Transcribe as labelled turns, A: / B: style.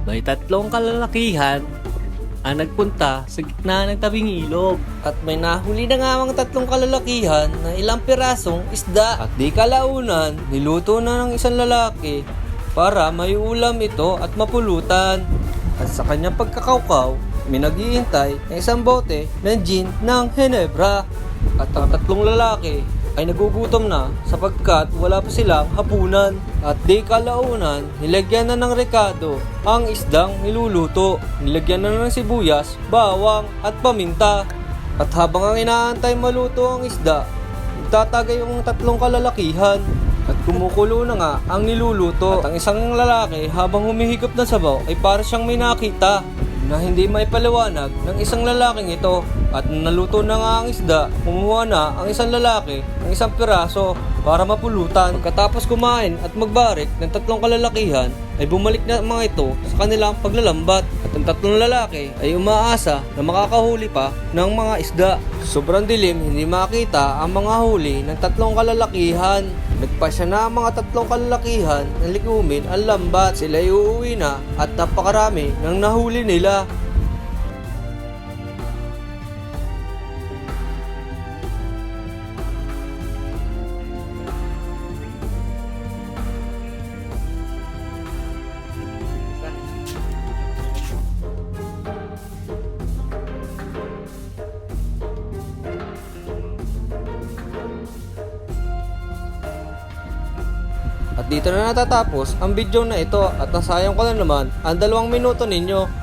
A: May tatlong kalalakihan ang nagpunta sa gitna ng tabing ilog. At may nahuli na nga mga tatlong kalalakihan na ilang pirasong isda. At di kalaunan, niluto na ng isang lalaki para may ulam ito at mapulutan. At sa kanyang pagkakaukaw, may naghihintay ng isang bote ng gin ng Ginebra. At ang tatlong lalaki ay nagugutom na sapagkat wala pa silang hapunan. At di kalaunan, nilagyan na ng rekado ang isdang niluluto. Nilagyan na ng sibuyas, bawang at paminta. At habang ang inaantay maluto ang isda, nagtatagay yung tatlong kalalakihan. At kumukulo na nga ang niluluto. At ang isang lalaki habang humihigop ng sabaw ay para siyang may nakita na hindi may paliwanag ng isang lalaking ito. At naluto na nga ang isda, kumuha na ang isang lalaki ng isang piraso para mapulutan. Pagkatapos kumain at magbarik ng tatlong kalalakihan, ay bumalik na mga ito sa kanilang paglalambat. At ang tatlong lalaki ay umaasa na makakahuli pa ng mga isda. Sobrang dilim, hindi makita ang mga huli ng tatlong kalalakihan. Nagpasya na ang mga tatlong kalalakihan na likumin ang lambat. Sila ay uuwi na at napakarami ng nahuli nila. At dito na natatapos ang video na ito at nasayang ko na naman ang 2 minuto ninyo.